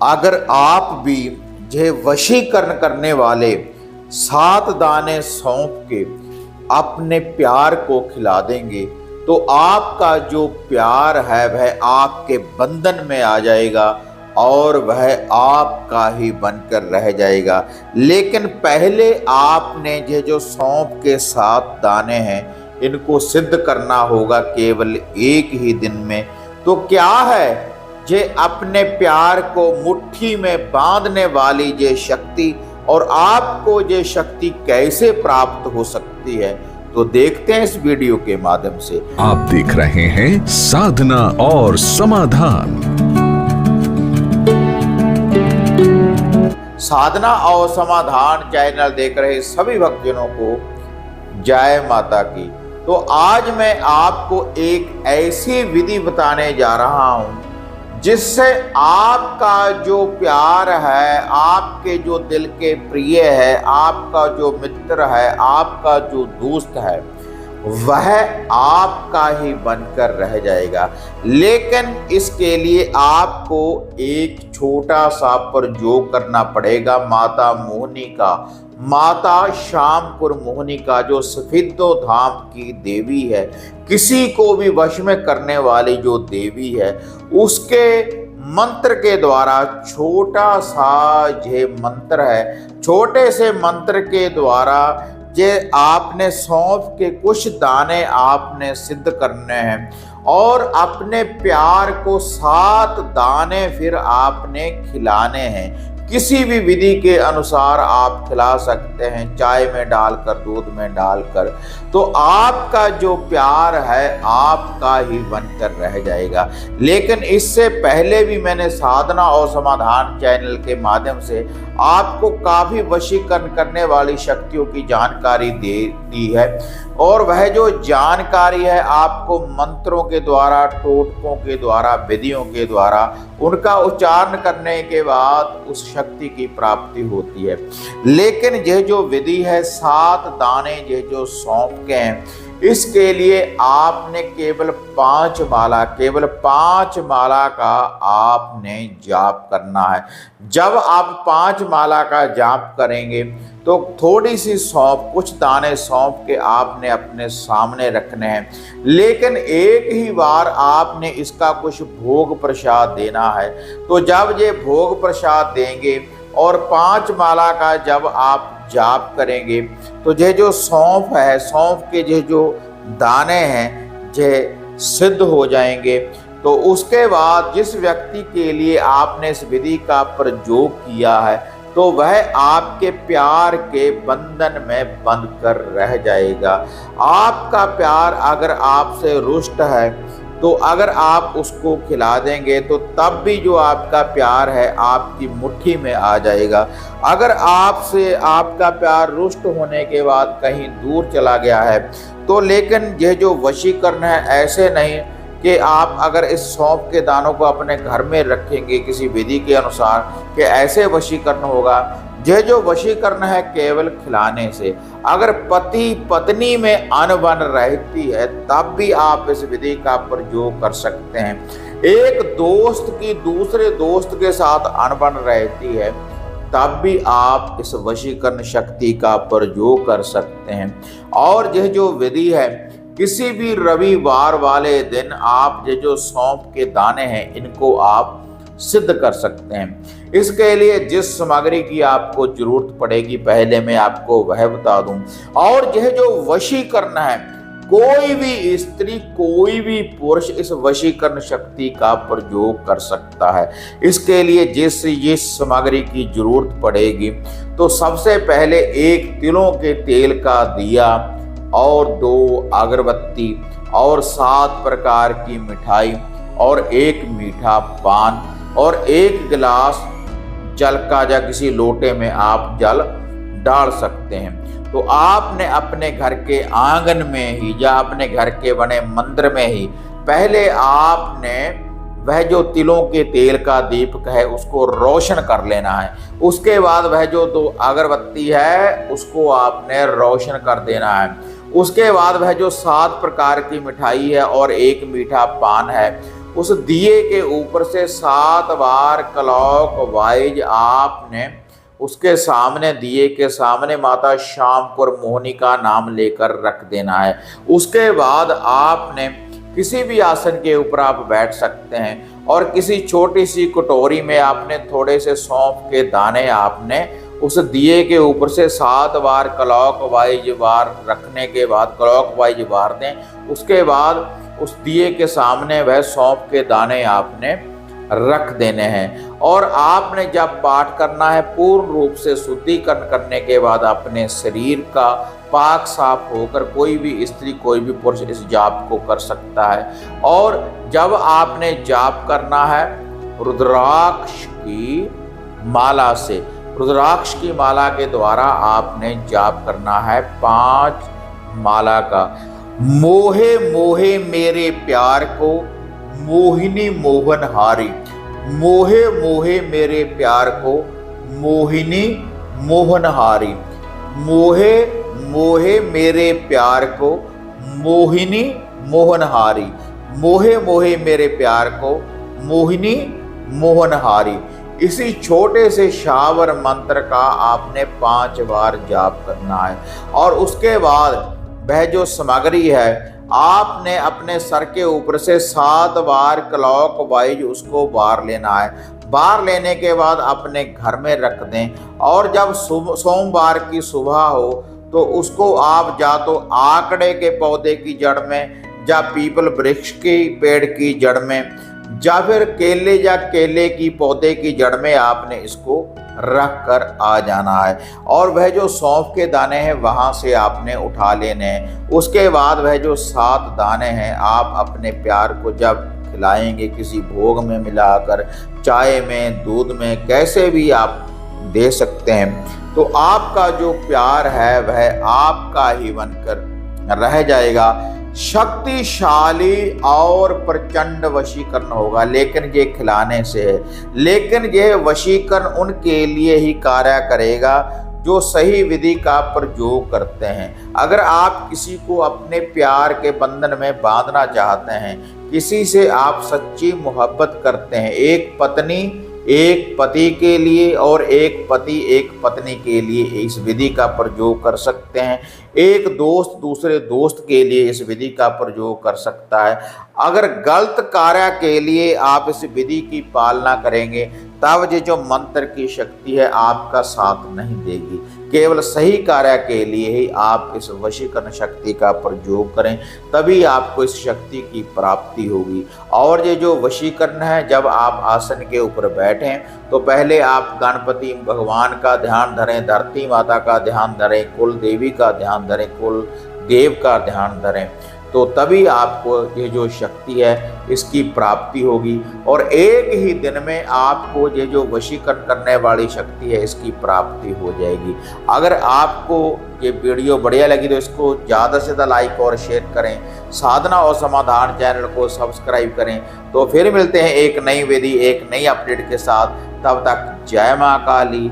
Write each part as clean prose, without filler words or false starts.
अगर आप भी जे वशीकरण करने वाले 7 दाने सौंफ के अपने प्यार को खिला देंगे तो आपका जो प्यार है वह आपके बंधन में आ जाएगा और वह आपका ही बनकर रह जाएगा। लेकिन पहले आपने ये जो सौंफ के 7 दाने हैं इनको सिद्ध करना होगा केवल एक ही दिन में। तो क्या है ये अपने प्यार को मुट्ठी में बांधने वाली ये शक्ति, और आपको ये शक्ति कैसे प्राप्त हो सकती है, तो देखते हैं इस वीडियो के माध्यम से। आप देख रहे हैं साधना और समाधान। साधना और समाधान चैनल देख रहे सभी भक्तजनों को जय माता की। तो आज मैं आपको एक ऐसी विधि बताने जा रहा हूं जिससे आपका जो प्यार है, आपके जो दिल के प्रिय है, आपका जो मित्र है, आपका जो दोस्त है, वह आपका ही बनकर रह जाएगा। लेकिन इसके लिए आपको एक छोटा सा प्रयोग करना पड़ेगा। माता मोहिनी का, माता श्यामपुर मोहिनी का जो सफेदो धाम की देवी है, किसी को भी वश में करने वाली जो देवी है, उसके मंत्र के द्वारा, छोटा सा ये मंत्र है, छोटे से मंत्र के द्वारा जे आपने सौंफ के कुछ दाने आपने सिद्ध करने हैं और अपने प्यार को 7 दाने फिर आपने खिलाने हैं। किसी भी विधि के अनुसार आप खिला सकते हैं, चाय में डालकर, दूध में डालकर, तो आपका जो प्यार है आपका ही बनकर रह जाएगा। लेकिन इससे पहले भी मैंने साधना और समाधान चैनल के माध्यम से आपको काफी वशीकरण करने वाली शक्तियों की जानकारी दे दी है, और वह जो जानकारी है आपको मंत्रों के द्वारा, टोटकों के द्वारा, विधियों के द्वारा उनका उच्चारण करने के बाद उस शक्ति की प्राप्ति होती है। लेकिन यह जो विधि है 7 दाने ये जो सौंफ के हैं, इसके लिए आपने केवल 5 माला का आपने जाप करना है। जब आप 5 माला का जाप करेंगे तो थोड़ी सी सौंफ, कुछ दाने सौंफ के आपने अपने सामने रखने हैं। लेकिन एक ही बार आपने इसका कुछ भोग प्रसाद देना है। तो जब ये भोग प्रसाद देंगे और 5 माला का जब आप जाप करेंगे तो ये जो सौंफ है, सौंफ के ये जो दाने हैं ये सिद्ध हो जाएंगे। तो उसके बाद जिस व्यक्ति के लिए आपने इस विधि का प्रयोग किया है तो वह आपके प्यार के बंधन में बंध कर रह जाएगा। आपका प्यार अगर आपसे रुष्ट है तो अगर आप उसको खिला देंगे तो तब भी जो आपका प्यार है आपकी मुट्ठी में आ जाएगा। अगर आपसे आपका प्यार रुष्ट होने के बाद कहीं दूर चला गया है तो, लेकिन ये जो वशीकरण है ऐसे नहीं कि आप अगर इस सौंफ के दानों को अपने घर में रखेंगे किसी विधि के अनुसार कि ऐसे वशीकरण होगा। यह जो वशीकरण है केवल खिलाने से। अगर पति पत्नी में अनबन रहती है तब भी आप इस विधि का प्रयोग कर सकते हैं। एक दोस्त की दूसरे दोस्त के साथ अनबन रहती है तब भी आप इस वशीकरण शक्ति का प्रयोग कर सकते हैं। और यह जो विधि है किसी भी रविवार वाले दिन आप ये जो सौंफ के दाने हैं इनको आप सिद्ध कर सकते हैं। इसके लिए जिस सामग्री की आपको जरूरत पड़ेगी पहले मैं आपको वह बता दूं। और यह जो वशीकरण है, कोई भी स्त्री, कोई भी पुरुष इस वशीकरण शक्ति का प्रयोग कर सकता है। इसके लिए जिस सामग्री की जरूरत पड़ेगी तो सबसे पहले 1 तिलों के तेल का दिया और 2 अगरबत्ती और 7 प्रकार की मिठाई और 1 मीठा पान और 1 गिलास जल का, या किसी लोटे में आप जल डाल सकते हैं। तो आपने अपने घर के आंगन में ही या अपने घर के बने मंदिर में ही पहले आपने वह जो तिलों के तेल का दीपक है उसको रोशन कर लेना है। उसके बाद वह जो 2 अगरबत्ती है उसको आपने रोशन कर देना है। उसके बाद वह जो 7 प्रकार की मिठाई है और 1 मीठा पान है उस दिए के ऊपर से 7 बार क्लॉकवाइज आपने उसके सामने, दिए के सामने माता श्यामपुर मोहिनी का नाम लेकर रख देना है। उसके बाद आपने किसी भी आसन के ऊपर आप बैठ सकते हैं और किसी छोटी सी कटोरी में आपने थोड़े से सौंफ के दाने आपने उस दिए के ऊपर से 7 बार क्लॉकवाइज बार रखने के बाद क्लॉकवाइज बार दें। उसके बाद उस दिए के सामने वह सौंफ के दाने आपने रख देने हैं और आपने जब पाठ करना है पूर्ण रूप से शुद्धिकरण करने के बाद अपने शरीर का पाक साफ होकर कोई भी स्त्री कोई भी पुरुष इस जाप को कर सकता है। और जब आपने जाप करना है रुद्राक्ष की माला से, रुद्राक्ष की माला के द्वारा आपने जाप करना है 5 माला का। मोहे मोहे मेरे प्यार को मोहिनी मोहन हारी, मोहे मोहे मेरे प्यार को मोहिनी मोहन हारी, मोहे मोहे मेरे प्यार को मोहिनी मोहन हारी, मोहे मोहे मेरे प्यार को मोहिनी मोहन हारी। इसी छोटे से शावर मंत्र का आपने 5 बार जाप करना है और उसके बाद वह जो सामग्री है आपने अपने सर के ऊपर से 7 बार क्लॉकवाइज उसको बार लेना है। बार लेने के बाद अपने घर में रख दें और जब सोमवार की सुबह हो तो उसको आप या तो आकड़े के पौधे की जड़ में या पीपल वृक्ष के पेड़ की जड़ में या फिर केले या केले की पौधे की जड़ में आपने इसको रख कर आ जाना है और वह जो सौंफ के दाने हैं वहां से आपने उठा लेने हैं। उसके बाद वह जो 7 दाने हैं आप अपने प्यार को जब खिलाएंगे किसी भोग में मिलाकर, चाय में, दूध में, कैसे भी आप दे सकते हैं, तो आपका जो प्यार है वह आपका ही बनकर रह जाएगा। शक्तिशाली और प्रचंड वशीकरण होगा, लेकिन ये खिलाने से है। लेकिन यह वशीकरण उनके लिए ही कार्य करेगा जो सही विधि का प्रयोग करते हैं। अगर आप किसी को अपने प्यार के बंधन में बांधना चाहते हैं, किसी से आप सच्ची मोहब्बत करते हैं, एक पत्नी एक पति के लिए और एक पति एक पत्नी के लिए इस विधि का प्रयोग कर सकते हैं। एक दोस्त दूसरे दोस्त के लिए इस विधि का प्रयोग कर सकता है। अगर गलत कार्य के लिए आप इस विधि की पालना करेंगे तब ये जो मंत्र की शक्ति है आपका साथ नहीं देगी। केवल सही कार्य के लिए ही आप इस वशीकरण शक्ति का प्रयोग करें, तभी आपको इस शक्ति की प्राप्ति होगी। और ये जो वशीकरण है, जब आप आसन के ऊपर बैठें तो पहले आप गणपति भगवान का ध्यान धरें, धरती माता का ध्यान धरें, कुल देवी का ध्यान धरें, कुल देव का ध्यान धरें, तो तभी आपको ये जो शक्ति है इसकी प्राप्ति होगी और एक ही दिन में आपको ये जो वशीकरण करने वाली शक्ति है इसकी प्राप्ति हो जाएगी। अगर आपको ये वीडियो बढ़िया लगी तो इसको ज़्यादा से ज़्यादा लाइक और शेयर करें, साधना और समाधान चैनल को सब्सक्राइब करें। तो फिर मिलते हैं एक नई विधि एक नई अपडेट के साथ। तब तक जय माँ काली,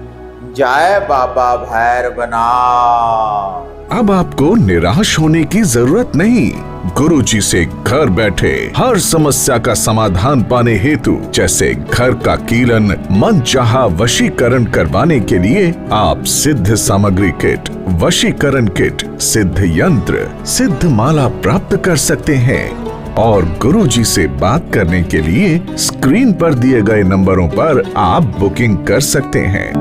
जय बाबा भैरवनाथ। अब आपको निराश होने की जरूरत नहीं। गुरुजी से घर बैठे हर समस्या का समाधान पाने हेतु, जैसे घर का कीलन, मनचाहा वशीकरण करवाने के लिए आप सिद्ध सामग्री किट, वशीकरण किट, सिद्ध यंत्र, सिद्ध माला प्राप्त कर सकते हैं। और गुरुजी से बात करने के लिए स्क्रीन पर दिए गए नंबरों पर आप बुकिंग कर सकते हैं।